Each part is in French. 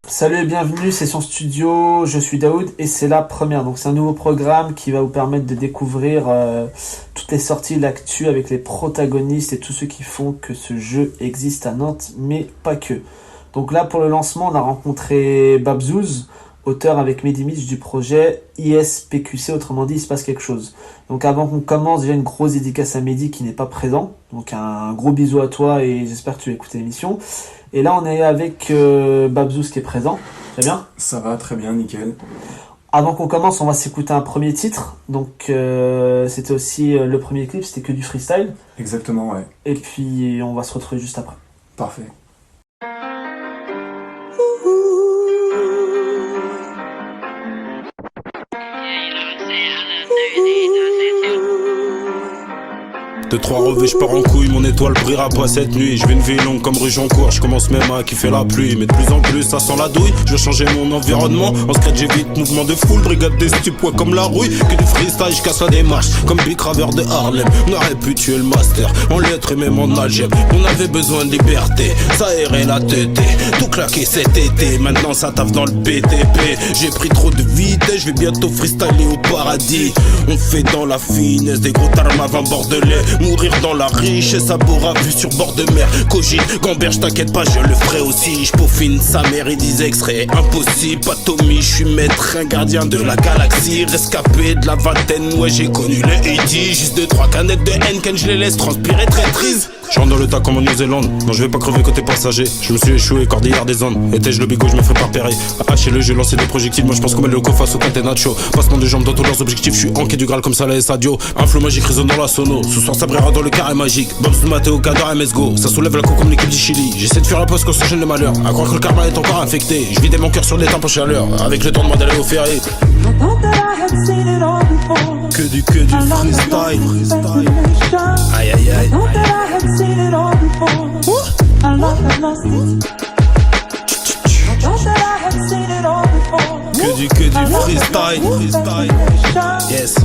Salut et bienvenue, c'est Session Studio, je suis Daoud et c'est la première. Donc c'est un nouveau programme qui va vous permettre de découvrir toutes les sorties, l'actu avec les protagonistes et tous ceux qui font que ce jeu existe à Nantes, mais pas que. Donc là pour le lancement on a rencontré Babzouz, auteur avec Mehdi Mitch du projet ISPQC, autrement dit il se passe quelque chose. Donc avant qu'on commence, déjà une grosse dédicace à Mehdi qui n'est pas présent. Donc un gros bisou à toi et j'espère que tu vas écouter l'émission. Et là, on est avec Babzouz qui est présent. Ça va bien ? Ça va, très bien, nickel. Avant qu'on commence, on va s'écouter un premier titre. Donc, c'était aussi le premier clip, c'était que du freestyle. Exactement, ouais. Et puis, on va se retrouver juste après. Parfait. De trois revêts, je pars en couille, mon étoile brillera pas cette nuit. Je vais une vie longue comme rue Joncourt, je commence même à kiffer la pluie. Mais de plus en plus, ça sent la douille, je veux changer mon environnement. En scratch j'évite, mouvement de foule, brigade des stupes, ouais, comme la rouille. Que du freestyle, je casse la démarche, comme Big Graveur de Harlem. On aurait pu tuer le master, en lettres et même en algèbre. On avait besoin de liberté, ça aérait la tête. Tout claqué cet été, maintenant ça taffe dans le BTP. J'ai pris trop de vitesse, je vais bientôt freestyler au paradis. On fait dans la finesse, des gros tarmes avant bordelais. Mourir dans la richesse, à Bora, vue sur bord de mer. Cogite, Gamberge, t'inquiète pas, je le ferai aussi. Je peaufine sa mère et des extraits. Impossible, pas Tommy, je suis maître, un gardien de la galaxie. Rescapé de la vingtaine, ouais, j'ai connu les 80. Juste 2-3 canettes de haine, quand je les laisse transpirer traîtrise. Je rentre dans le tas comme en Nouvelle-Zélande. Non, je vais pas crever côté passager. Je me suis échoué, cordillère des Andes. Étais-je le bigot, je me ferais pas repérer. Haché le jeu, lancer des projectiles. Moi, je pense qu'on met le coffre face au catenaccio. Passement de jambes dans tous leurs objectifs. Je suis en quai du Graal comme ça, la Sadio. Un flow magique résonne dans la sono. Ce soir, ça brillera dans le carré magique. Bobs de Matteo, Cador, MSGO. Ça soulève la coupe comme l'équipe du Chili. J'essaie de faire la pause quand s'enchaîne le malheur. À croire que le karma est encore infecté. Je vidais mon cœur sur des tempes en chaleur. Avec le temps de d'aller au ferry. Que du freestyle. Aïe aïe aïe. Que du freestyle. Yes.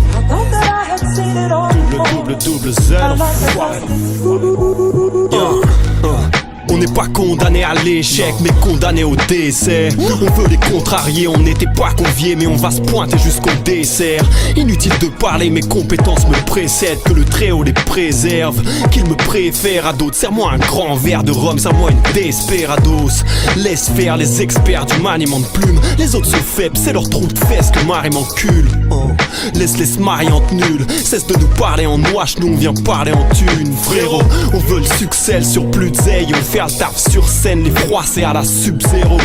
Double zéro. On n'est pas condamné à l'échec, mais condamné au décès. On veut les contrarier, on n'était pas conviés, mais on va se pointer jusqu'au dessert. Inutile de parler, mes compétences me précèdent, que le Très-Haut les préserve, qu'il me préfère à d'autres. Serre-moi un grand verre de rhum, serre-moi une Desperados. Laisse faire les experts du maniement de plumes. Les autres sont faibles, c'est leur trou de fesses que Marie m'encule. Laisse-les se marier entre nuls. Cesse de nous parler en ouache, nous on vient parler en thune. Frérot, on veut le succès sur plus de zeille. On fait le taf sur scène, les froisser à la Sub-Zero.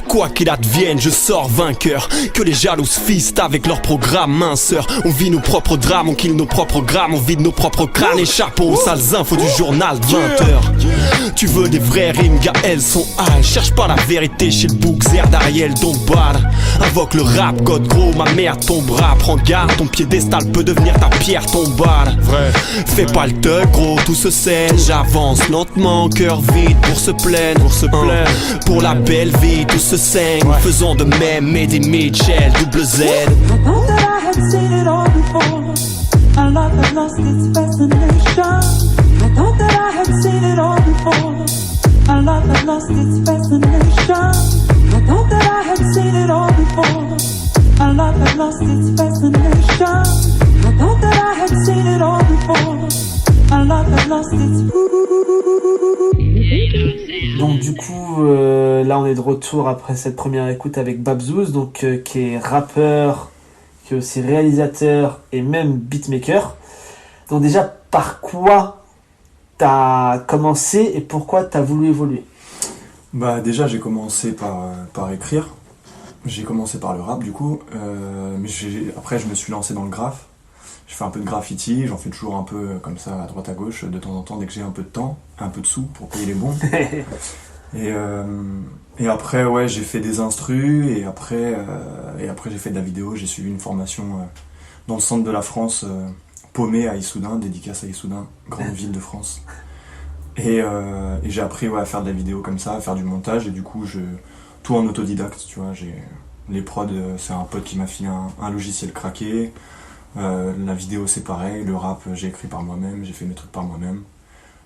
Quoi qu'il advienne, je sors vainqueur. Que les jalouses fistent avec leur programme minceur. On vit nos propres drames, on kill nos propres grammes. On vide nos propres crânes, échappons aux sales infos du journal de 20h. Tu veux des vraies rimes, gars, elles sont hal. Cherche pas la vérité chez le Bookzer d'Ariel Dombal. Invoque le rap, code gros, ma mère tombera. Prends garde, ton piédestal peut devenir ta pierre tombale. Vrai. Fais pas le thug, gros, tout se scène. J'avance lentement, cœur vide pour se plaindre. Pour la belle vie, tout se saigne. Faisons de même Mehdi Mitchell, double Z. Our love has lost its fascination. I thought that I had seen it all before. Our love has lost its fascination. I thought that I had seen it all before. Our love has lost its fascination. I thought that I had seen it all before. Our love has lost its. Donc du coup, là on est de retour après cette première écoute avec Babzouz, donc qui est rappeur, qui est aussi réalisateur et même beatmaker. Donc déjà, par quoi t'as commencé et pourquoi t'as voulu évoluer ? Bah déjà j'ai commencé par écrire. J'ai commencé par le rap du coup, mais après je me suis lancé dans le graphe. Je fais un peu de graffiti, j'en fais toujours un peu comme ça à droite à gauche de temps en temps dès que j'ai un peu de temps, un peu de sous pour payer les bons. Et après, ouais, j'ai fait des instrus, et après j'ai fait de la vidéo. J'ai suivi une formation dans le centre de la France, paumé à Issoudun, dédicace à Issoudun, grande ville de France. Et j'ai appris à faire de la vidéo comme ça, à faire du montage, et du coup, tout en autodidacte, tu vois. Les prods, c'est un pote qui m'a filé un logiciel craqué. La vidéo, c'est pareil. Le rap, j'ai écrit par moi-même, j'ai fait mes trucs par moi-même.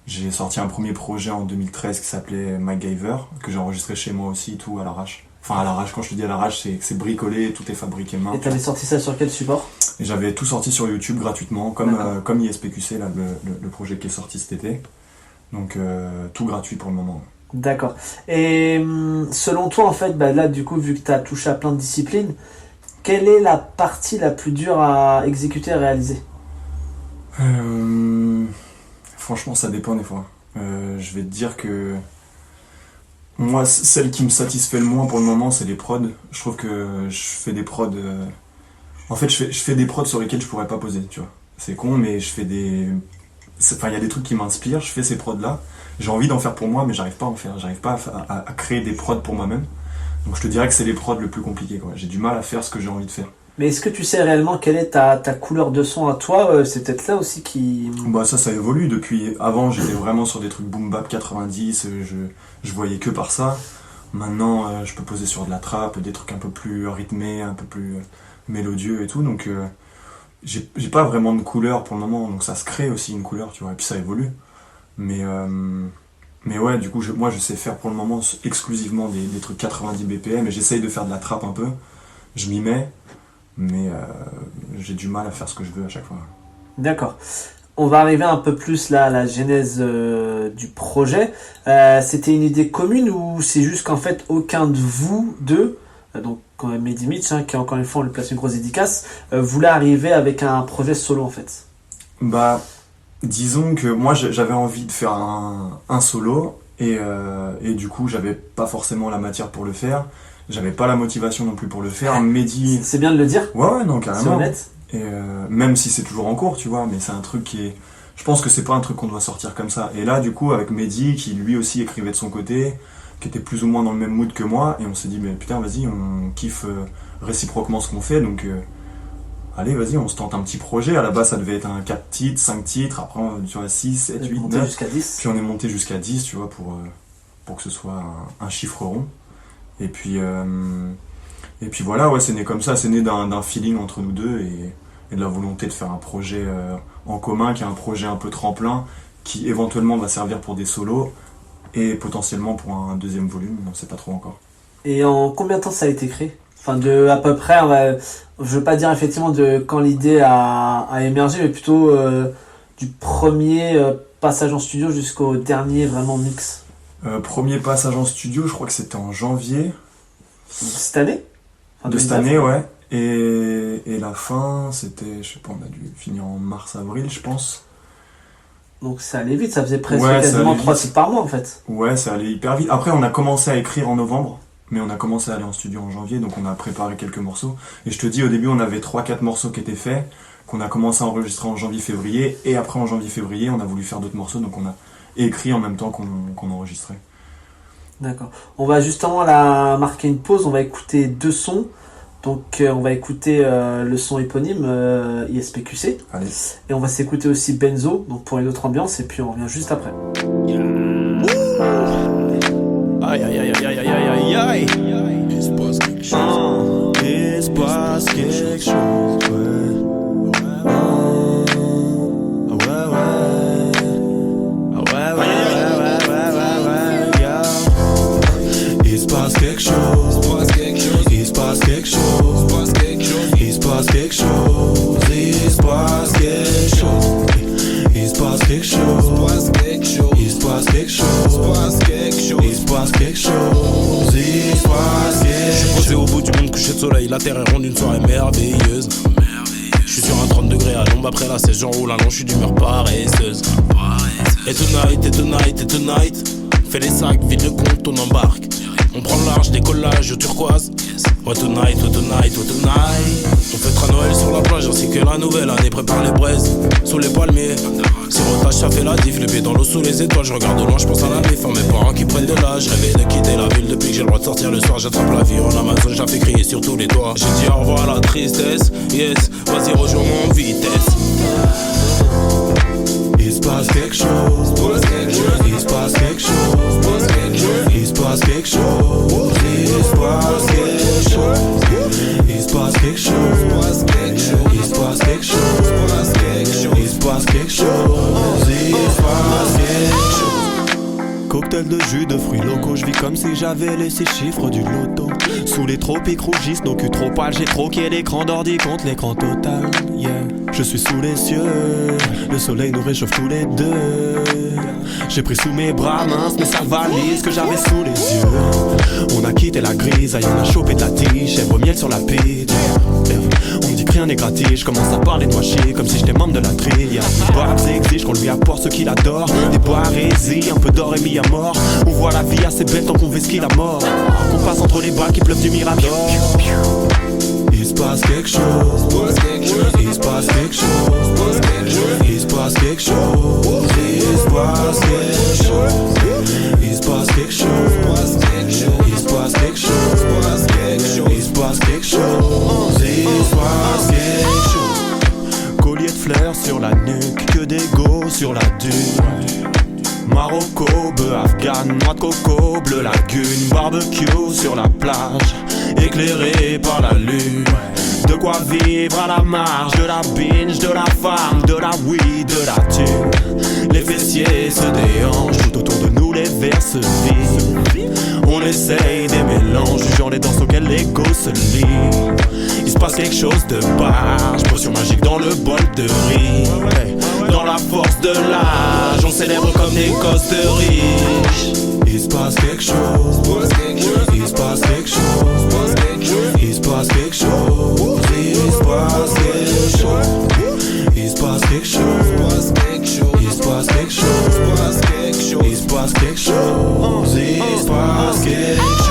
J'ai sorti un premier projet en 2013 qui s'appelait MacGyver, que j'ai enregistré chez moi aussi, tout à l'arrache. Enfin, à l'arrache, quand je te dis à l'arrache, c'est que c'est bricolé, tout est fabriqué main. Et t'avais sorti ça sur quel support? Et j'avais tout sorti sur YouTube gratuitement, comme ISPQC, là, le projet qui est sorti cet été. Donc, tout gratuit pour le moment. D'accord. Et selon toi, en fait, là, du coup, vu que tu as touché à plein de disciplines, quelle est la partie la plus dure à exécuter et réaliser? Franchement, ça dépend des fois. Je vais te dire que moi, celle qui me satisfait le moins pour le moment, c'est les prods. Je trouve que je fais des prods. En fait, je fais des prods sur lesquels je pourrais pas poser, tu vois. C'est con, mais je fais des. Enfin, il y a des trucs qui m'inspirent. Je fais ces prods-là. J'ai envie d'en faire pour moi, mais j'arrive pas à en faire. J'arrive pas à créer des prods pour moi-même. Donc, je te dirais que c'est les prods le plus compliqué, quoi. J'ai du mal à faire ce que j'ai envie de faire. Mais est-ce que tu sais réellement quelle est ta couleur de son à toi? C'est peut-être là aussi qui... Bah ça évolue depuis... Avant, j'étais vraiment sur des trucs boom bap 90, je voyais que par ça. Maintenant, je peux poser sur de la trap, des trucs un peu plus rythmés, un peu plus mélodieux et tout. Donc, j'ai pas vraiment de couleur pour le moment. Donc ça se crée aussi une couleur, tu vois. Et puis ça évolue. Mais ouais, du coup, moi, je sais faire pour le moment exclusivement des trucs 90 BPM. Et j'essaye de faire de la trap un peu. Je m'y mets. Mais j'ai du mal à faire ce que je veux à chaque fois. D'accord. On va arriver un peu plus là à la genèse du projet. C'était une idée commune ou c'est juste qu'en fait aucun de vous deux, donc Mehdi Mitch, qui encore une fois on lui place une grosse dédicace, voulait arriver avec un projet solo en fait? Bah, disons que moi j'avais envie de faire un solo et du coup j'avais pas forcément la matière pour le faire. J'avais pas la motivation non plus pour le faire. Mehdi... C'est bien de le dire. Ouais, non, carrément. C'est honnête. Et même si c'est toujours en cours, tu vois, mais c'est un truc qui est... Je pense que c'est pas un truc qu'on doit sortir comme ça. Et là, du coup, avec Mehdi, qui lui aussi écrivait de son côté, qui était plus ou moins dans le même mood que moi, et on s'est dit, mais putain, vas-y, on kiffe réciproquement ce qu'on fait, donc allez, vas-y, on se tente un petit projet. À la base, ça devait être un 4 titres, 5 titres, après, tu vois, 6, 7, 8, 9. Jusqu'à 10. Puis on est monté jusqu'à 10, tu vois, pour que ce soit un chiffre rond. Et puis voilà, ouais, c'est né comme ça, c'est né d'un feeling entre nous deux et de la volonté de faire un projet en commun, qui est un projet un peu tremplin, qui éventuellement va servir pour des solos et potentiellement pour un deuxième volume, on ne sait pas trop encore. Et en combien de temps ça a été créé? Enfin, à peu près, je veux pas dire effectivement de quand l'idée a émergé, mais plutôt du premier passage en studio jusqu'au dernier vraiment mix. Premier passage en studio, je crois que c'était en janvier. Cette année? De cette année, ouais. Et la fin, c'était, je sais pas, on a dû finir en mars-avril, je pense. Donc ça allait vite, ça faisait presque quasiment 3 titres par mois en fait. Ouais, ça allait hyper vite. Après, on a commencé à écrire en novembre, mais on a commencé à aller en studio en janvier, donc on a préparé quelques morceaux. Et je te dis, au début, on avait 3-4 morceaux qui étaient faits, qu'on a commencé à enregistrer en janvier-février, et après en janvier-février, on a voulu faire d'autres morceaux, donc on a écrit en même temps qu'on enregistrait. D'accord. On va justement là marquer une pause, on va écouter 2 sons. Donc on va écouter le son éponyme ISPQC. Allez. Et on va s'écouter aussi Benzo, donc pour une autre ambiance, et puis on revient juste après. Aïe aïe aïe aïe aïe aïe aïe. Il se passe quelque chose. Il se passe quelque chose. Il se passe quelque chose. Il se passe quelque chose. Il se passe quelque chose. Il se passe quelque chose. Il se passe quelque chose. Il se passe quelque chose. Il se passe quelque chose. Il se passe quelque chose. Je suis posé au bout du monde, couché de soleil. La terre est ronde, une soirée merveilleuse. Je suis sur un 30 degrés à l'ombre après la 16, j'enroule un long, je suis d'humeur paresseuse. Et tonight, fais les sacs, vide le compte, on embarque. On prend le large, décollage au turquoise. What tonight. On fêtera Noël sur la plage j'en sais que la nouvelle année prépare les braises. Sous les palmiers, sirotage ça fait la diff. Les pieds dans l'eau sous les étoiles, je regarde de loin, je pense à la défense. Mes parents qui prennent de l'âge, rêver de quitter la ville depuis que j'ai le droit de sortir le soir. J'attrape la vie en Amazon, je la fais crier sur tous les toits. J'ai dit au revoir à la tristesse, yes, vas-y rejoins-moi en vitesse. Il se passe quelque chose, il se passe quelque chose, il se passe quelque chose, il se passe quelque chose, il se passe quelque chose, il se passe quelque chose, il se passe quelque chose, il se passe quelque chose. Cocktail de jus de fruits locaux, je vis comme si j'avais les 6 chiffres du loto. Sous les tropiques rougissent nos culs trop pâles, j'ai troqué l'écran d'ordi contre l'écran total. Yeah, je suis sous les cieux, le soleil nous réchauffe tous les deux. J'ai pris sous mes bras minces mes sales valises que j'avais sous les yeux. On a quitté la grisaille, on a chopé de la tige, chèvre miel sur la pite. On me dit que rien n'est gratis, je commence à parler de moi chier comme si j'étais membre de la trille. Babs exige qu'on lui apporte ce qu'il adore, des poésies, un peu d'or et mis à mort. On voit la vie assez belle tant qu'on vesquille la mort. On passe entre les balles qui pleuvent du Mirador. Il se passe quelque chose, il se passe quelque chose, il se passe quelque chose, il se passe quelque chose, il se passe quelque chose, il se passe quelque chose, il se passe quelque chose, il se passe quelque chose. Collier de fleurs sur la nuque, que d'égo sur la dune. Marocco, bœuf afghan, noix de coco, bleu lagune, barbecue sur la plage, éclairé par la lune. De quoi vivre à la marge, de la binge, de la femme, de la weed, de la thune. Les fessiers se déhanchent, tout autour de nous les verres se vident. On essaye des mélanges, jugeant les danses auxquelles l'ego se lie. Il se passe quelque chose de barge, potion magique dans le bol de riz. Dans la force de l'âge, on célèbre comme des gosses de riches. Il se passe quelque chose, il se passe quelque chose, il se passe quelque chose, il se passe quelque chose, il se passe quelque chose, il se passe quelque chose, il se passe quelque chose, il se passe quelque chose.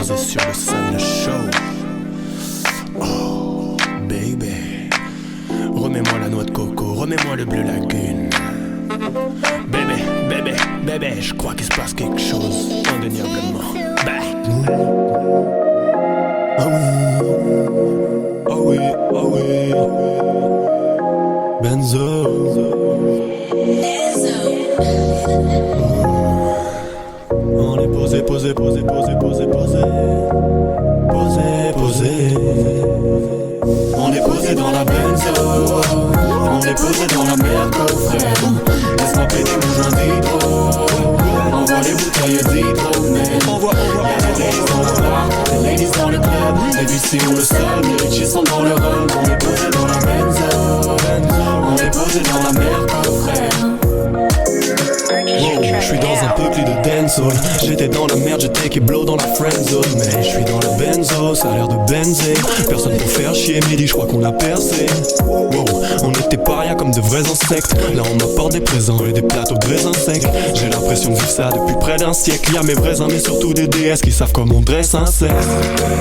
Sur le Sun Show. Oh, baby. Remets-moi la noix de coco, remets-moi le bleu lagune. Bébé, bébé, bébé, je crois qu'il se passe quelque chose, indéniablement. Bah. Ah oui, ah oui. Benzo. On est posé, posé, posé, posé, posé, posé. Posé, posé. On est posé dans la benzo. On est posé dans la merde, frère. Laisse-moi péter mon joint d'hydro. Envoie les bouteilles d'hydro. Y'a des ladies dans le bar, des ladies dans le club. Et puis si on le somme, les riches sont dans le rhum. On est posé dans la benzo. On est posé dans la merde, frère. Je suis dans un peuple de dancehall. J'étais dans la merde, j'étais qui blow dans la friendzone. Mais je suis dans la benzo, ça a l'air de benzer. Personne pour faire chier, midi, je crois qu'on l'a percé. Wow, on était pas rien comme de vrais insectes. Là on m'apporte des présents et des plateaux de vrais insectes. J'ai l'impression de vivre ça depuis près d'un siècle. Y'a mes vrais amis, surtout des DS qui savent comment on dresse un sexe.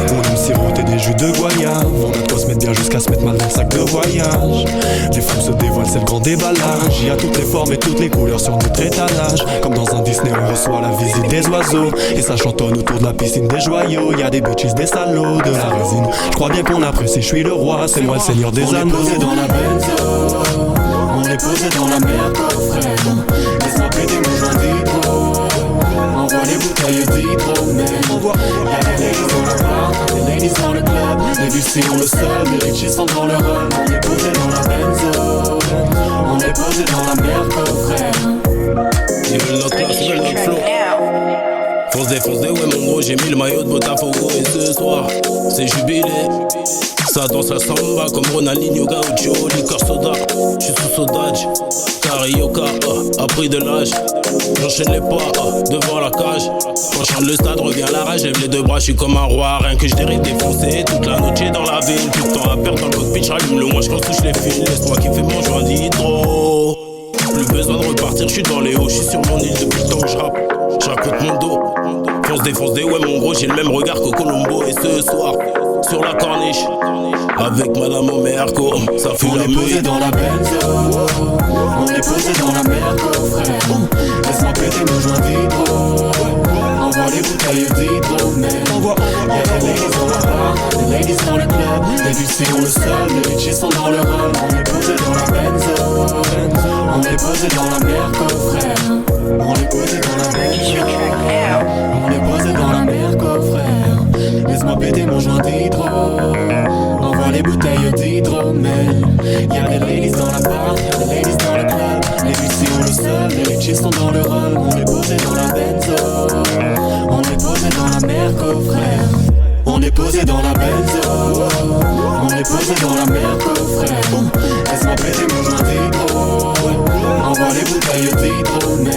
On aime siroter des jus de goyave. On a de quoi se mettre bien jusqu'à se mettre mal dans le sac de voyage. Les fous se dévoilent, c'est le grand déballage. Y'a toutes les formes et toutes les couleurs sur notre étalage. Comme dans un Disney, on reçoit la visite des oiseaux. Et ça chantonne autour de la piscine des joyaux. Y'a des bitches, des salauds, de la résine. Je crois bien qu'on apprécie, je suis le roi, c'est moi le seigneur des anneaux. On est posé dans la benzo. On est posé dans la merde, frère. Laisse-moi péter mon joint d'hydro. Envoie les bouteilles d'hydro. Y'a des ladies dans le bar, des ladies dans le club. Et puis si on le somme, les riches sont dans le rhum. On est posé dans la benzo. On est posé dans la merde, frère. Ils veulent notre classe, ils veulent notre flow. Fonce des, ouais mon gros, j'ai mis le maillot de Botafogo. Et ce soir, c'est jubilé. Ça danse la samba comme Ronaldinho Gaucho, liqueur soda, j'suis sous sodage, carioca, a pris de l'âge, j'enchaîne les pas, devant la cage, quand Charles le stade revient la rage, lève les deux bras, j'suis comme un roi, rien que j'dérive défoncé, toute la noche dans la ville, tout le temps à perdre dans le cockpit, j'allume le moins, j'cance touche les fils, laisse-moi kiffer mon joint d'hydro. Plus besoin de repartir, j'suis dans les hauts, j'suis sur mon île depuis le temps que j'rappe, j'raconte mon dos, fonce des ouais mon gros, j'ai le même regard que Colombo, et ce soir, sur la corniche, avec Madame Omerco, ça fait on la est posé nuit. dans la benzo, on est posé dans la Merco, frère. Laisse-moi péter nos joints d'hydro, envoie les bouteilles d'hydromel. Y'a des ladies dans la bar, des ladies dans le club, les filles ont le sol, les bitches sont dans le rhum. On est posé dans la benzo, on est posé dans la Merco, frère. On est posé dans la benzo, on est posé dans la Merco, frère. Laisse-moi péter mon joint d'hydro, envoie les bouteilles d'hydromel. Y'a des ladies dans la bar, des ladies dans le club, les filles ont le sol, les bitches sont dans le rhum. On est posé dans la benzo, on est posé dans la Merco, frère. On est posé dans la benzo, on est posé dans la Merco, frère. Laisse-moi péter mon joint d'hydro, envoie les bouteilles d'hydromel.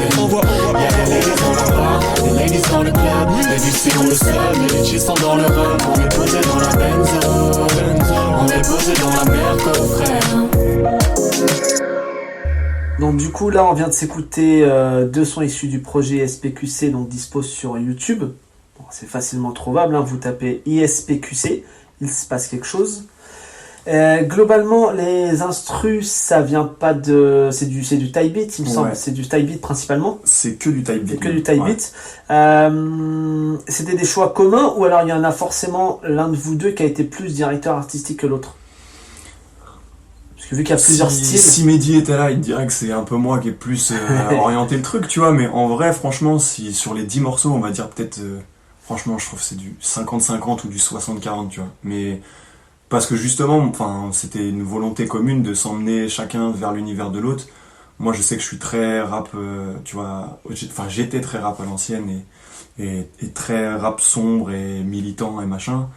Y'a des ladies dans la bar, des ladies dans le club, les filles ont le sol, les bitches sont dans le rhum. On est posé dans la benzo, on est posé dans la Merco, frère. Donc du coup là on vient de s'écouter deux sons issus du projet ISPQC, donc dispo sur YouTube. Bon, c'est facilement trouvable, hein. Vous tapez ISPQC, il se passe quelque chose. Globalement les instrus ça vient pas de... C'est du type beat il me semble, c'est du type beat principalement. C'est que du type beat. C'est que du type beat. C'était des choix communs ou alors il y en a forcément l'un de vous deux qui a été plus directeur artistique que l'autre? Parce que vu qu'il y a plusieurs styles... Si Mehdi était là, il te dirait que c'est un peu moi qui ai plus orienté le truc, tu vois, mais en vrai, franchement, si sur les 10 morceaux, on va dire peut-être... franchement, je trouve que c'est du 50-50 ou du 60-40, tu vois. Mais parce que justement, enfin, c'était une volonté commune de s'emmener chacun vers l'univers de l'autre. Moi, je sais que je suis très rap, tu vois... Enfin, j'étais très rap à l'ancienne et très rap sombre et militant et machin.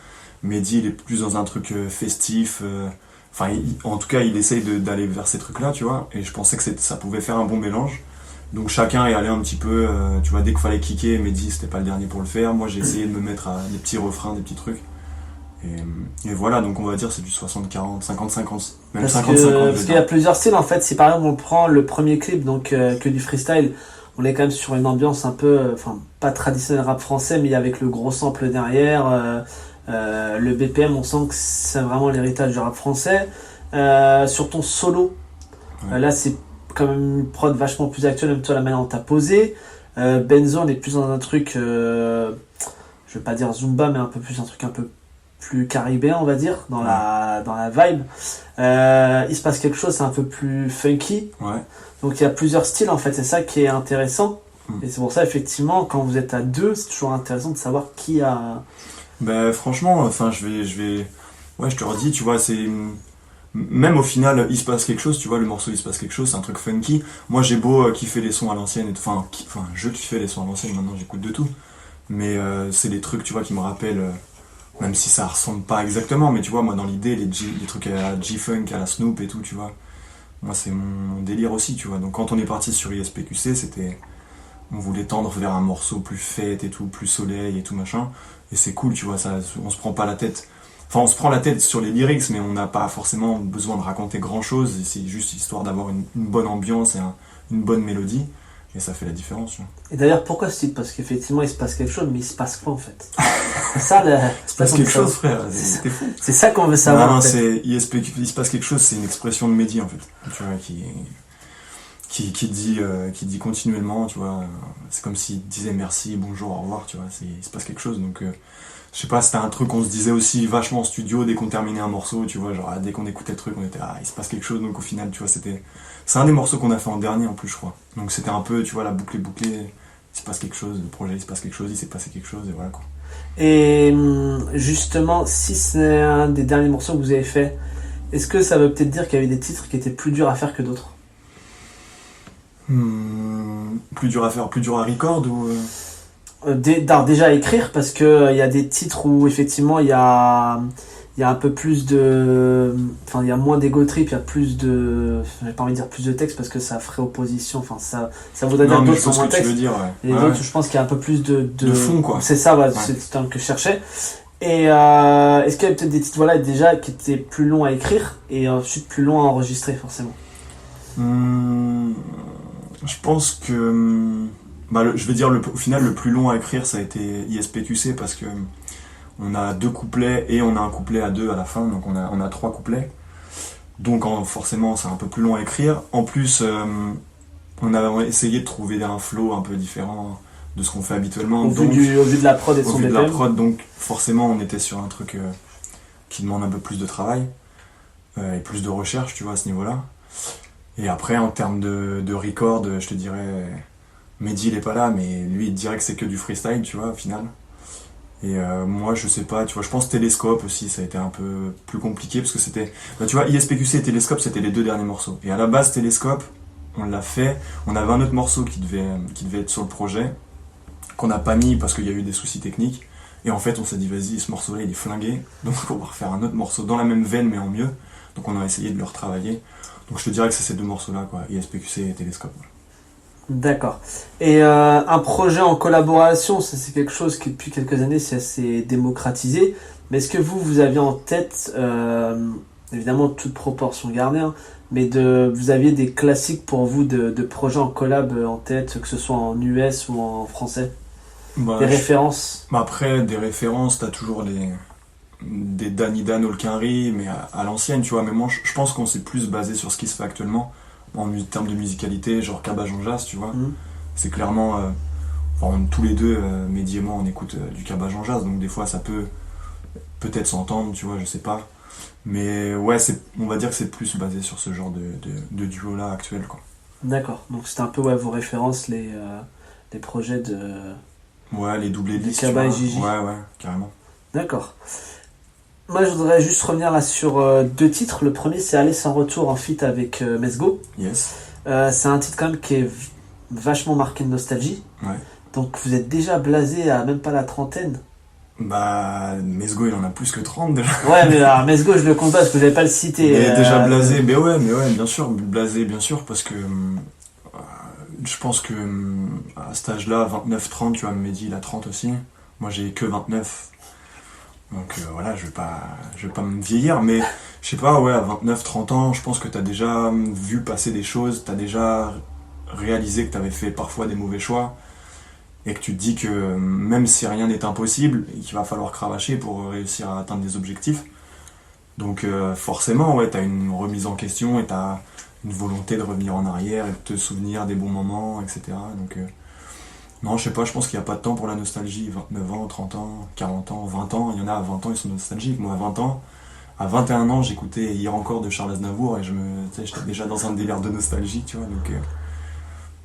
Mehdi, il est plus dans un truc festif... Enfin, en tout cas, il essaye d'aller vers ces trucs-là, tu vois, et je pensais que ça pouvait faire un bon mélange. Donc chacun est allé un petit peu, tu vois, dès qu'il fallait kicker, Mehdi, c'était pas le dernier pour le faire. Moi, j'ai essayé de me mettre à des petits refrains, des petits trucs. Et voilà, donc on va dire c'est du 60-40, 50-50, même 50-50. Parce qu'il y a plusieurs styles, en fait. Si par exemple on prend le premier clip, donc que du freestyle, on est quand même sur une ambiance un peu, enfin, pas traditionnelle rap français, mais avec le gros sample derrière... le BPM, on sent que c'est vraiment l'héritage du rap français. Sur ton solo, là c'est quand même une prod vachement plus actuelle, même toi la manière dont t'as posé. Benzo, on est plus dans un truc, je vais pas dire Zumba, mais un peu plus un truc un peu plus caribéen, on va dire, dans la vibe. Il se passe quelque chose, c'est un peu plus funky. Ouais. Donc il y a plusieurs styles en fait, c'est ça qui est intéressant. Et c'est pour ça effectivement, quand vous êtes à deux, c'est toujours intéressant de savoir qui a... Ben franchement, enfin je vais, ouais je te redis, tu vois, c'est même au final il se passe quelque chose, tu vois, le morceau il se passe quelque chose, c'est un truc funky. Moi j'ai beau kiffer les sons à l'ancienne, enfin je kiffais les sons à l'ancienne, maintenant j'écoute de tout, mais c'est des trucs, tu vois, qui me rappellent, même si ça ressemble pas exactement, mais tu vois, moi dans l'idée les trucs à la G-Funk, à la Snoop et tout, tu vois, moi c'est mon délire aussi, tu vois. Donc quand on est parti sur ISPQC, on voulait tendre vers un morceau plus fête et tout, plus soleil et tout machin. Et c'est cool, tu vois, ça, on se prend pas la tête. Enfin, on se prend la tête sur les lyrics, mais on n'a pas forcément besoin de raconter grand chose. C'est juste histoire d'avoir une bonne ambiance et une bonne mélodie. Et ça fait la différence, tu vois. Et d'ailleurs, pourquoi ce titre? Parce qu'effectivement, il se passe quelque chose, mais il se passe quoi en fait? C'est ça le. Il se passe quelque chose, frère. C'était fou. C'est ça qu'on veut savoir. Non, en fait. c'est il se passe quelque chose, c'est une expression de Mehdi, en fait. Tu vois, qui dit continuellement, tu vois, c'est comme s'il disait merci, bonjour, au revoir, tu vois, il se passe quelque chose. Donc je sais pas, c'était un truc qu'on se disait aussi vachement en studio dès qu'on terminait un morceau, tu vois, genre dès qu'on écoutait le truc, on était il se passe quelque chose. Donc au final, tu vois, c'est un des morceaux qu'on a fait en dernier en plus, je crois. Donc c'était un peu, tu vois, la boucle est bouclée, il se passe quelque chose, le projet il se passe quelque chose, il s'est passé quelque chose, et voilà quoi. Et justement, si c'est un des derniers morceaux que vous avez fait, est-ce que ça veut peut-être dire qu'il y avait des titres qui étaient plus durs à faire que d'autres? Plus dur à faire, plus dur à record ou déjà à écrire, parce que il y a des titres où effectivement il y a il y a un peu plus de... Enfin, il y a moins d'ego trip, il y a plus de... J'ai pas envie de dire plus de texte parce que ça ferait opposition, enfin, ça voudrait dire Non, que mais d'autres je sont pense moins ce que tu texte. veux dire, ouais. Et Ouais, d'autres, ouais. je pense qu'il y a un peu plus de fond, quoi. C'est ça, ouais, Ouais. c'est le terme que je cherchais. Et est-ce qu'il y avait peut-être des titres voilà, déjà qui étaient plus longs à écrire et ensuite plus longs à enregistrer, forcément? Je pense que... je vais dire, au final, le plus long à écrire, ça a été ISPQC parce que on a 2 couplets et on a un couplet à 2 à la fin, donc on a 3 couplets. Donc forcément, c'est un peu plus long à écrire. En plus, on a essayé de trouver un flow un peu différent de ce qu'on fait habituellement. Au vu de la prod et de Au son vu de la BPM. prod, donc forcément, on était sur un truc qui demande un peu plus de travail et plus de recherche, tu vois, à ce niveau-là. Et après, en termes de record, je te dirais, Mehdi, il est pas là, mais lui, il te dirait que c'est que du freestyle, tu vois, au final. Et moi, je sais pas, tu vois, je pense Télescope aussi, ça a été un peu plus compliqué, parce que c'était... tu vois, ISPQC et Télescope, c'était les 2 derniers morceaux. Et à la base, Télescope, on l'a fait, on avait un autre morceau qui devait être sur le projet, qu'on n'a pas mis parce qu'il y a eu des soucis techniques. Et en fait, on s'est dit, vas-y, ce morceau-là, il est flingué, donc on va refaire un autre morceau dans la même veine, mais en mieux. Donc on a essayé de le retravailler. Donc je te dirais que c'est ces 2 morceaux-là, quoi, ISPQC et Télescope. Ouais. D'accord. Et un projet en collaboration, ça c'est quelque chose qui depuis quelques années c'est assez démocratisé. Mais est-ce que vous aviez en tête, évidemment toute proportion gardée, hein, mais vous aviez des classiques pour vous de projets en collab en tête, que ce soit en US ou en français? Des références? Après, des références, t'as toujours des Danny Dan, Olkinry, mais à l'ancienne, tu vois. Mais moi, je pense qu'on s'est plus basé sur ce qui se fait actuellement, en termes de musicalité, genre Cabajon Jazz, tu vois. C'est clairement... tous les deux, Mehdi et moi, on écoute du Cabajon Jazz, donc des fois, ça peut peut-être s'entendre, tu vois, je sais pas. Mais ouais, on va dire que c'est plus basé sur ce genre de duo-là actuel, quoi. D'accord. Donc c'était un peu vos références, les projets de... Ouais, les doublés de Kaba et Gigi. Ouais, carrément. D'accord. Moi, je voudrais juste revenir là sur 2 titres. Le premier, c'est Aller sans retour en feat avec Mesgo. Yes. C'est un titre quand même qui est vachement marqué de nostalgie. Ouais. Donc vous êtes déjà blasé à même pas la trentaine. Mesgo, il en a plus que 30 déjà. Ouais, mais alors, Mesgo, je le compte pas parce que je vais pas le citer. Il est déjà blasé, mais ouais, bien sûr, blasé, bien sûr, parce que je pense que à cet âge-là, 29-30, tu vois, Mehdi, il a 30 aussi. Moi, j'ai que 29. Donc voilà, je vais pas me vieillir, mais je sais pas, ouais, à 29-30 ans, je pense que t'as déjà vu passer des choses, t'as déjà réalisé que t'avais fait parfois des mauvais choix, et que tu te dis que même si rien n'est impossible, qu'il va falloir cravacher pour réussir à atteindre des objectifs. Donc forcément, ouais, t'as une remise en question et t'as une volonté de revenir en arrière et de te souvenir des bons moments, etc. Donc non, je sais pas, je pense qu'il n'y a pas de temps pour la nostalgie. 29 ans, 30 ans, 40 ans, 20 ans, il y en a à 20 ans, ils sont nostalgiques. Moi, à 20 ans, à 21 ans, j'écoutais Hier encore de Charles Aznavour et j'étais déjà dans un délire de nostalgie, tu vois. Donc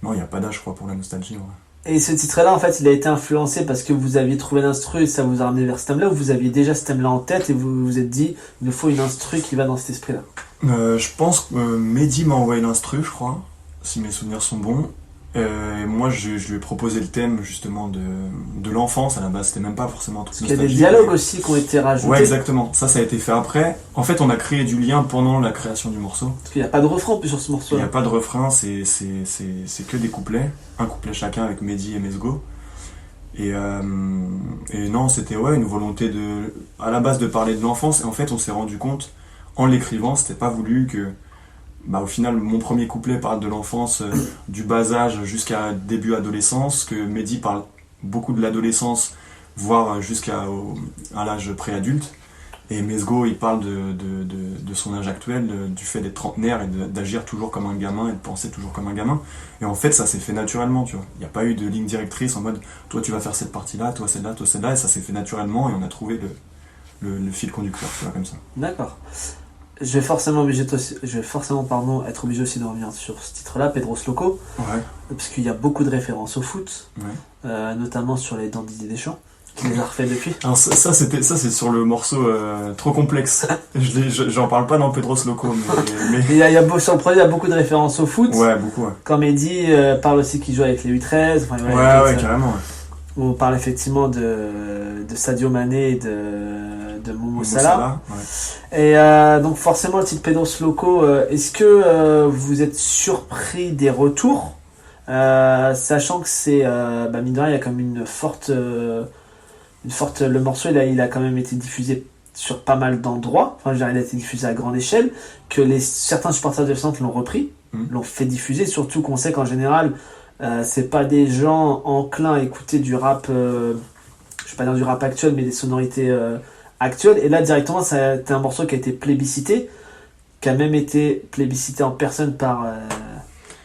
non, il n'y a pas d'âge, je crois, pour la nostalgie. Ouais. Et ce titre-là, en fait, il a été influencé parce que vous aviez trouvé l'instru et ça vous a ramené vers ce thème-là, ou vous aviez déjà ce thème-là en tête et vous vous êtes dit, il nous faut une instru qui va dans cet esprit-là? Je pense que Mehdi m'a envoyé l'instru, je crois, si mes souvenirs sont bons. Et moi, je lui ai proposé le thème, justement, de l'enfance. À la base, c'était même pas forcément un truc Parce qu'il y a des nostalgique. dialogues aussi qui ont été rajoutés. Ouais, exactement. Ça a été fait après. En fait, on a créé du lien pendant la création du morceau. Parce qu'il n'y a pas de refrain en plus sur ce Il morceau-là. n'y a pas de refrain, c'est que des couplets. Un couplet chacun avec Mehdi et Mesgo. Et non, c'était une volonté à la base de parler de l'enfance. Et en fait, on s'est rendu compte, en l'écrivant, c'était pas voulu que... au final, mon premier couplet parle de l'enfance, du bas âge jusqu'à début adolescence, que Mehdi parle beaucoup de l'adolescence, voire jusqu'à l'âge préadulte. Et Mesgo, il parle de son âge actuel, du fait d'être trentenaire et d'agir toujours comme un gamin et de penser toujours comme un gamin. Et en fait, ça s'est fait naturellement, tu vois. Il n'y a pas eu de ligne directrice en mode, toi tu vas faire cette partie-là, toi celle-là, et ça s'est fait naturellement et on a trouvé le fil conducteur, tu vois, comme ça. D'accord. Je vais forcément être obligé aussi de revenir sur ce titre-là, Pedros Loco, Ouais. parce qu'il y a beaucoup de références au foot, Ouais. notamment sur les dents Didier Deschamps, qui les a refait depuis. Alors ça c'est sur le morceau trop complexe. J'en parle pas dans Pedros Loco, mais... Il y a sur le projet, il y a beaucoup de références au foot. Ouais, beaucoup, ouais. Comme Eddie parle aussi qu'il joue avec les U13. Enfin, Ouais, carrément, ouais. où on parle effectivement de Sadio Mané et de Momo Salah. Ouais. Et donc forcément le titre Pedos Loco, est-ce que vous êtes surpris des retours, sachant que c'est mine de rien, il y a quand même une forte le morceau il a quand même été diffusé sur pas mal d'endroits, enfin je veux dire, il a été diffusé à grande échelle, que certains supporters de FC Nantes l'ont repris, l'ont fait diffuser, surtout qu'on sait qu'en général c'est pas des gens enclins à écouter du rap, je vais pas dire du rap actuel, mais des sonorités actuelles. Et là, directement, c'était un morceau qui a été plébiscité, qui a même été plébiscité en personne par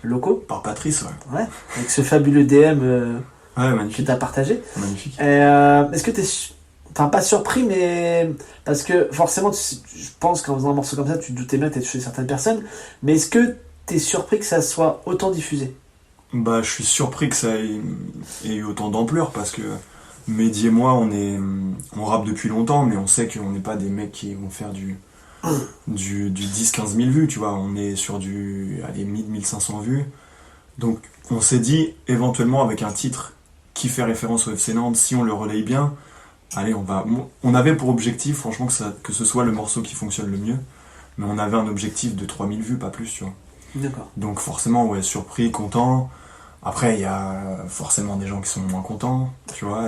Loco. Par Patrice, ouais. Ouais, avec ce fabuleux DM Ouais, que magnifique. tu as partagé. Magnifique. Et, est-ce que tu es. Enfin, pas surpris, mais. Parce que forcément, je pense qu'en faisant un morceau comme ça, tu te doutais bien que tu as touché certaines personnes. Mais est-ce que tu es surpris que ça soit autant diffusé? Bah, je suis surpris que ça ait eu autant d'ampleur parce que Mehdi et moi, on rappe depuis longtemps, mais on sait qu'on n'est pas des mecs qui vont faire du 10-15 000 vues, tu vois. On est sur du 1000-1500 vues. Donc, on s'est dit, éventuellement, avec un titre qui fait référence au FC Nantes, si on le relaye bien, allez, on avait pour objectif, franchement, que ce soit le morceau qui fonctionne le mieux, mais on avait un objectif de 3000 vues, pas plus, tu vois. D'accord. Donc forcément, ouais, surpris, content. Après, il y a forcément des gens qui sont moins contents, tu vois.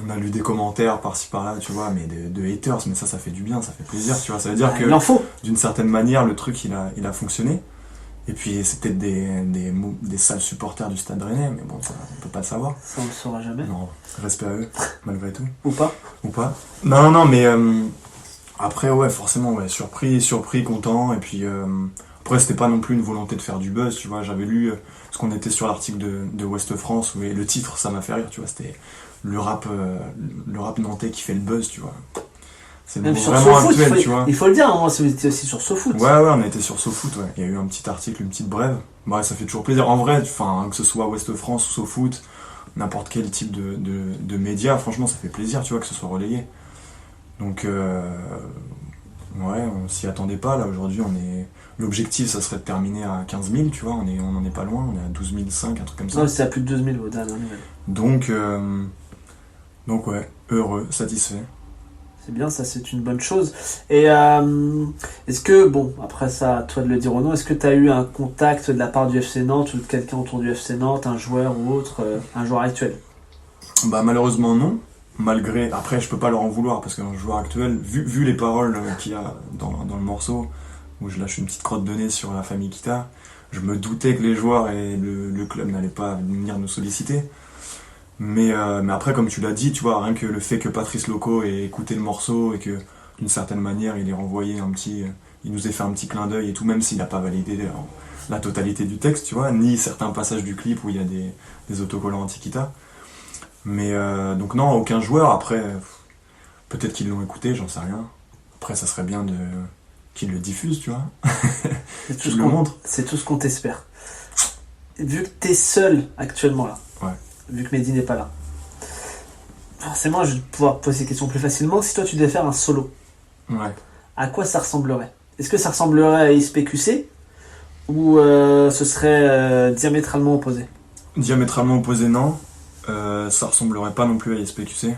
On a lu des commentaires par-ci par-là, tu vois, mais de haters, mais ça fait du bien, ça fait plaisir, tu vois. Ça veut dire que, Il en faut. d'une certaine manière, le truc, il a fonctionné. Et puis, c'est peut-être des sales supporters du Stade Rennais, mais bon, ça, on peut pas le savoir. Ça, on le saura jamais. Non, respect à eux, malgré tout. Ou pas. Ou pas. Non, mais après, ouais, forcément, ouais, surpris, content, et puis après, c'était pas non plus une volonté de faire du buzz, tu vois. J'avais lu, parce qu'on était sur l'article de Ouest France, et le titre, ça m'a fait rire, tu vois, c'était le rap nantais qui fait le buzz, tu vois. C'est Même sur vraiment SoFoot, actuel, tu vois. il faut le dire, à un moment, si vous étiez aussi sur SoFoot. Ouais, on a été sur SoFoot, ouais. Il y a eu un petit article, une petite brève. Ouais, ça fait toujours plaisir. En vrai, que ce soit Ouest France ou SoFoot, n'importe quel type de média, franchement, ça fait plaisir, tu vois, que ce soit relayé. Donc, ouais, on s'y attendait pas. Là, aujourd'hui, l'objectif, ça serait de terminer à 15 000, tu vois. On en est pas loin, on est à 12 500, un truc comme ça. Non, c'est à plus de 2000 vos dernières nouvelles. Donc, ouais, heureux, satisfait. C'est bien, ça c'est une bonne chose. Et est-ce que, bon, après ça, à toi de le dire ou non, est-ce que tu as eu un contact de la part du FC Nantes ou de quelqu'un autour du FC Nantes, un joueur ou autre, un joueur actuel? Bah, malheureusement, non. Malgré, après, je peux pas leur en vouloir parce qu'un joueur actuel, vu les paroles qu'il y a dans le morceau, où je lâche une petite crotte de nez sur la famille Kita, je me doutais que les joueurs et le club n'allaient pas venir nous solliciter. Mais après, comme tu l'as dit, tu vois, rien que le fait que Patrice Loco ait écouté le morceau et que, d'une certaine manière, il ait renvoyé il nous ait fait un petit clin d'œil et tout, même s'il n'a pas validé la totalité du texte, tu vois, ni certains passages du clip où il y a des autocollants anti-Kita. Mais donc non, aucun joueur. Après, peut-être qu'ils l'ont écouté, j'en sais rien. Après, ça serait bien qu'ils le diffusent, tu vois. C'est tout ce qu'on t'espère. Vu que t'es seul actuellement là, ouais. Vu que Mehdi n'est pas là, forcément, je vais pouvoir poser ces questions plus facilement. Si toi, tu devais faire un solo, ouais. À quoi ça ressemblerait? Est-ce que ça ressemblerait à ISPQC ou ce serait diamétralement opposé? Diamétralement opposé, non. Ça ressemblerait pas non plus à ISPQC.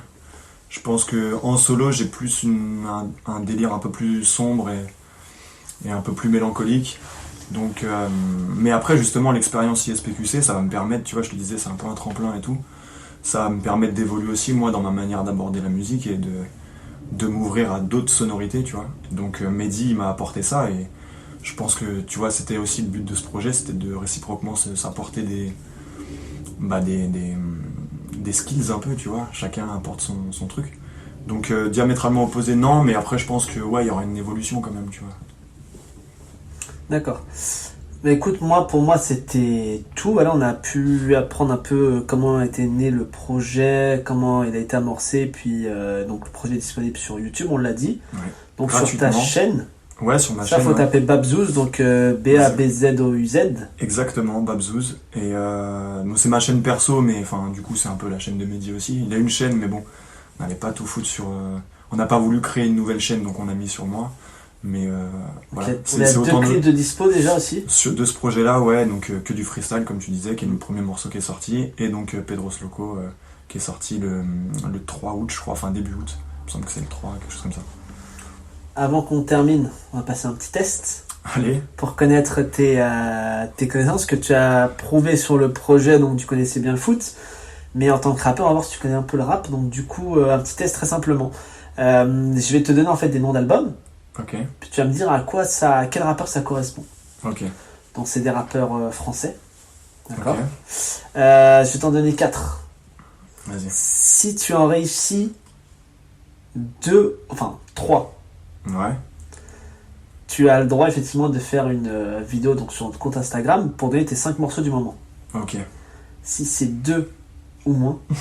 Je pense que en solo, j'ai plus un délire un peu plus sombre et un peu plus mélancolique. Donc, mais après, justement, l'expérience ISPQC, ça va me permettre, tu vois, je te disais, c'est un peu un tremplin et tout. Ça va me permettre d'évoluer aussi, moi, dans ma manière d'aborder la musique et de m'ouvrir à d'autres sonorités, tu vois. Donc, Mehdi, il m'a apporté ça et je pense que, tu vois, c'était aussi le but de ce projet, c'était de réciproquement s'apporter des skills un peu, tu vois. Chacun apporte son truc. Donc, diamétralement opposé, non, mais après, je pense que, ouais, il y aura une évolution quand même, tu vois. D'accord. Mais écoute, pour moi, c'était tout. Voilà, on a pu apprendre un peu comment a été né le projet, comment il a été amorcé, puis donc le projet est disponible sur YouTube, on l'a dit. Ouais. Donc sur ta chaîne. Ouais, sur ma chaîne. Ça, faut taper Babzouz, donc B-A-B-Z-O-U-Z. Exactement, Babzouz. Et bon, c'est ma chaîne perso, mais enfin, du coup, c'est un peu la chaîne de Mehdi aussi. Il a une chaîne, mais bon, on n'allait pas tout foutre sur. On n'a pas voulu créer une nouvelle chaîne, donc on a mis sur moi. Mais voilà, Ok. On a deux clips de dispo déjà aussi. de ce projet-là, ouais, donc que du freestyle, comme tu disais, qui est le premier morceau qui est sorti, et donc Pedros Loco, qui est sorti le 3 août, je crois, enfin début août. Il me semble que c'est le 3, quelque chose comme ça. Avant qu'on termine, on va passer un petit test Allez, pour connaître tes connaissances que tu as prouvé sur le projet, donc tu connaissais bien le foot. Mais en tant que rappeur, on va voir si tu connais un peu le rap. Donc du coup, un petit test très simplement. Je vais te donner en fait des noms d'albums. ok, Puis tu vas me dire à quel rappeur ça correspond. ok, Donc c'est des rappeurs français. D'accord. ok, Je vais t'en donner 4. vas-y. Si tu en réussis 3, Ouais, tu as le droit effectivement de faire une vidéo donc, sur notre compte Instagram pour donner tes 5 morceaux du moment. ok, Si c'est 2 ou moins, il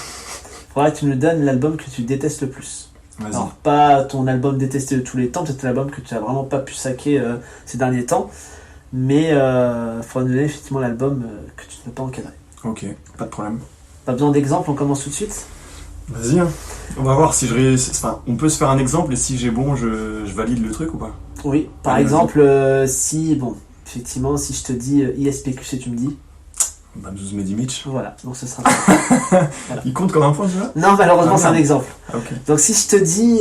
faudra que tu nous donnes l'album que tu détestes le plus. vas-y. Alors pas ton album détesté de tous les temps, peut-être l'album que tu as vraiment pas pu saquer ces derniers temps, mais il faudra nous donner effectivement l'album que tu ne peux pas encadrer. Ok, pas de problème. Pas besoin d'exemple, on commence tout de suite. Vas-y, hein. On va voir si je réussis. Enfin, on peut se faire un exemple et si j'ai bon, je valide le truc ou pas? Oui, par Allez, exemple, effectivement, si je te dis ISPQC, tu me dis, Babzouz Mehdi Mitch. voilà, donc ce sera Il compte comme un point, celui-là? Non, malheureusement, Ah, c'est un merde. exemple. Ah, ok. Donc si je te dis...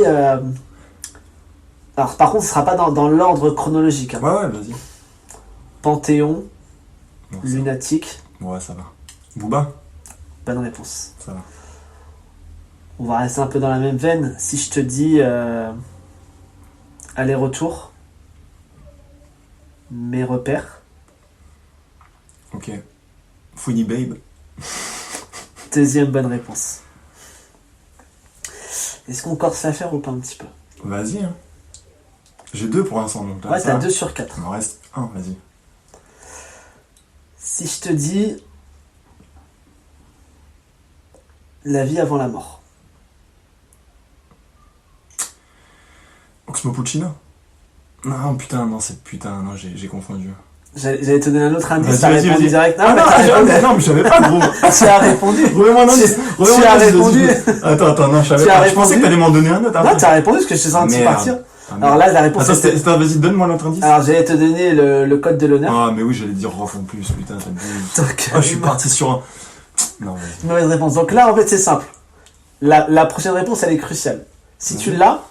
Alors par contre, ce sera pas dans l'ordre chronologique. Hein. Ouais, vas-y. Panthéon, Non, ça... Lunatique, Ouais, ça va. Booba? bonne réponse. Ça va. On va rester un peu dans la même veine. Si je te dis aller-retour, mes repères, Ok. Fouini Babe? deuxième bonne réponse. Est-ce qu'on corse l'affaire ou pas un petit peu? Vas-y, hein. J'ai 2 pour l'instant, donc là, Ouais, ça t'as va. 2 sur 4. Il m'en reste 1, vas-y. Si je te dis la vie avant la mort. Oxmo Puccino? Non, putain, non, j'ai confondu. J'allais te donner un autre indice, Vas-y, t'as vas-y, répondu vas-y. direct. Ah non, t'as répondu. non, mais je savais pas, gros. Tu as répondu. Remets-moi un indice. Tu as répondu. Attends, non, je savais Tu as pas. Je pensais répondu. que t'allais m'en donner un autre. Non, après. tu as répondu parce que je t'ai senti Merde. partir. Ah, merde. Alors là, la réponse Attends, était... vas-y, donne-moi l'autre indice. Alors j'allais te donner le code de l'honneur. Ah, mais oui, j'allais dire Rof en plus, putain, t'as dit. Donc, Ah, je suis parti sur un. Non, vas-y. mauvaise réponse. Donc là, en fait, c'est simple. La prochaine réponse, elle est cruciale. Si tu l'as,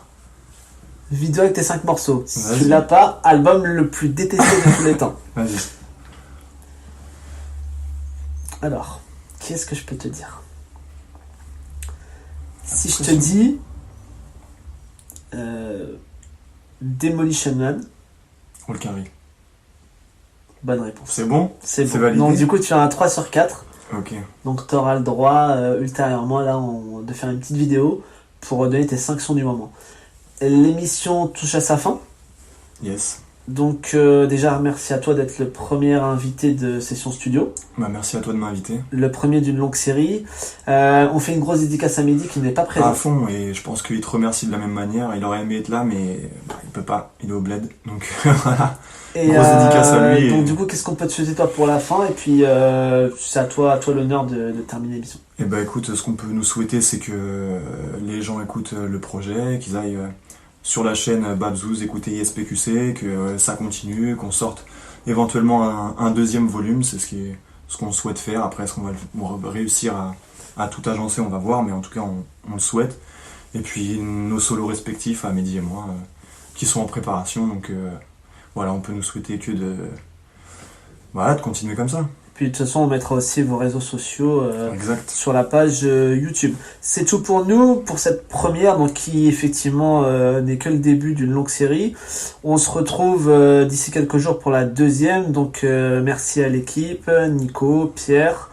vidéo avec tes 5 morceaux. Si Vas-y. tu l'as pas, album le plus détesté de tous les temps. Vas-y. Alors, qu'est-ce que je peux te dire? Si je te dis Demolition Man, Roll carré. bonne réponse. C'est bon? C'est c'est bon. validé. Donc du coup, tu as un 3 sur 4. Ok. Donc tu auras le droit ultérieurement là, de faire une petite vidéo pour donner tes 5 sons du moment. L'émission touche à sa fin. Yes. Donc déjà merci à toi d'être le premier invité de Session Studio, Bah, merci à toi de m'inviter. le premier d'une longue série. On fait une grosse dédicace à Mehdi qui n'est pas présent. À fond, et je pense qu'il te remercie de la même manière. Il aurait aimé être là, mais il peut pas. Il est au bled. Donc voilà. Et grosse dédicace à lui. donc du coup, qu'est-ce qu'on peut te souhaiter toi pour la fin? Et puis c'est à toi l'honneur de terminer l'émission. Et bah écoute, ce qu'on peut nous souhaiter, c'est que les gens écoutent le projet, qu'ils aillent sur la chaîne Babzouz écouter ISPQC, que ça continue, qu'on sorte éventuellement un deuxième volume. C'est ce qu'on souhaite faire. Après, est-ce qu'on va réussir à tout agencer? On va voir, mais en tout cas, on le souhaite. Et puis nos solos respectifs, à Mehdi et moi, qui sont en préparation. Donc voilà, on peut nous souhaiter que de continuer comme ça. Puis de toute façon, on mettra aussi vos réseaux sociaux Exact. sur la page YouTube. C'est tout pour nous, pour cette première, donc qui effectivement n'est que le début d'une longue série. On se retrouve d'ici quelques jours pour la deuxième, donc merci à l'équipe, Nico, Pierre.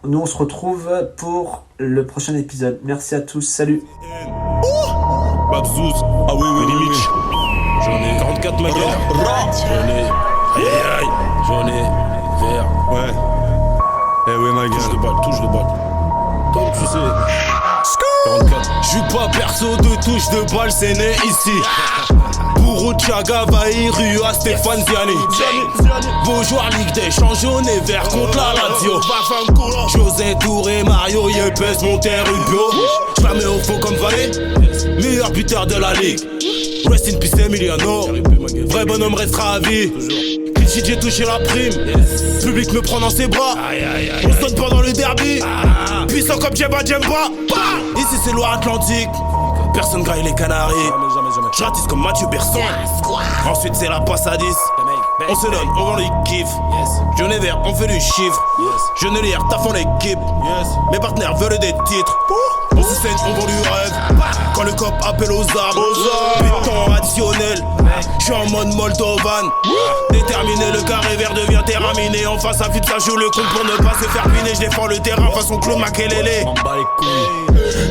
Nous on se retrouve pour le prochain épisode. Merci à tous, salut. Babzouz, ah oui, Mitch. J'en ai 44 ma gueule. J'en ai. Aïe aïe aïe. J'en ai. Vert. Ouais. Eh oui, ma gueule. Touche de balle. Comme tu sais. 44. J'suis pas perso de touche de balle, c'est né ici. Bourreau Thiaga, Vaï, Rua, Stéphane Ziani. Beau joueur Ligue des Champs, jaune et vert contre la radio. José Touré, Mario Yepes, Monterrubio. J'la mets au fond comme Valet, meilleur buteur de la ligue. Rest in peace Emiliano, vrai bonhomme restera à vie. Clichy, j'ai touché la prime, public me prend dans ses bras. On sonne pendant le derby, puissant comme Djemba Djemba. Ici c'est Loire-Atlantique, personne graille les Canaries. J'ratisse comme Mathieu Berson, ensuite c'est la passe à 10. On se donne, on vend les kiffs. Jaune vert, on fait du chiffre. Jeune lire, taffons l'équipe. Mes partenaires veulent des titres. On se saigne, on vend du rêve. Quand le cop appelle aux armes, 8 temps additionnel. J'suis en mode Moldovan. Déterminé, le carré vert devient terrain miné. En face à Philippe, ça joue le compte pour ne pas se faire piner. J'défends le terrain façon Claude Makelele.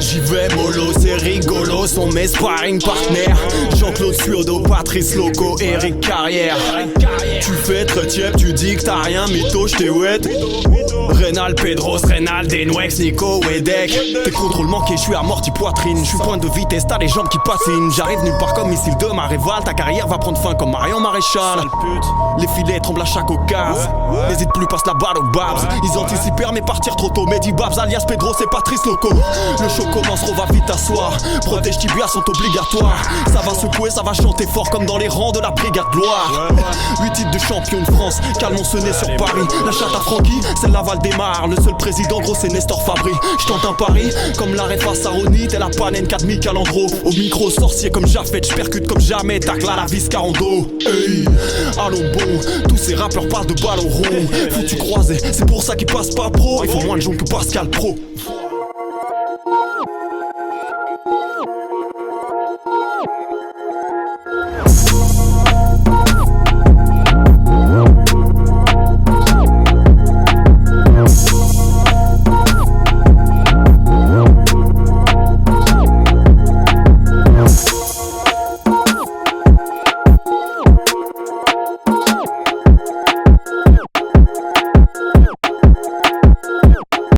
J'y vais mollo, c'est rigolo, sont mes sparring partners. Jean-Claude Suodo, Patrice Loco, Eric Carrière. Tu fais très tiep, tu dis que t'as rien, mytho, j't'ai wet. Rénal, Pedros, Rénal, Denwex, Nico, Wedek. Tes contrôles manqués, j'suis amorti poitrine. J'suis point de vitesse, t'as des jambes qui patinent. J'arrive nulle part comme missile de ma révolte. Ta carrière va prendre fin comme Marion Maréchal. Les filets tremblent à chaque occasion. N'hésite plus, passe la balle aux Babs. Ils anticipèrent mais partir trop tôt. Mehdi Babs, alias Pedros et Patrice Loco. Le show commence, va vite t'asseoir. Protège tibia sont obligatoires. Ça va secouer, ça va chanter fort comme dans les rangs de la brigade gloire. 8 titres de champion de France, Calmon-Sonné sur Paris. La chatte à Francky, c'est Laval démarre. Le seul président gros c'est Nestor Fabry. J'tente un pari, comme la réfa Saronite et la panène Cadmi Calandro. Au micro sorcier comme Jaffet, j'percute comme jamais. Tacle à la vis Carando. Hey, allons bon, tous ces rappeurs parlent de ballon rond. Foutu croisé, c'est pour ça qu'ils passent pas pro. Il faut moins de gens que Pascal Pro.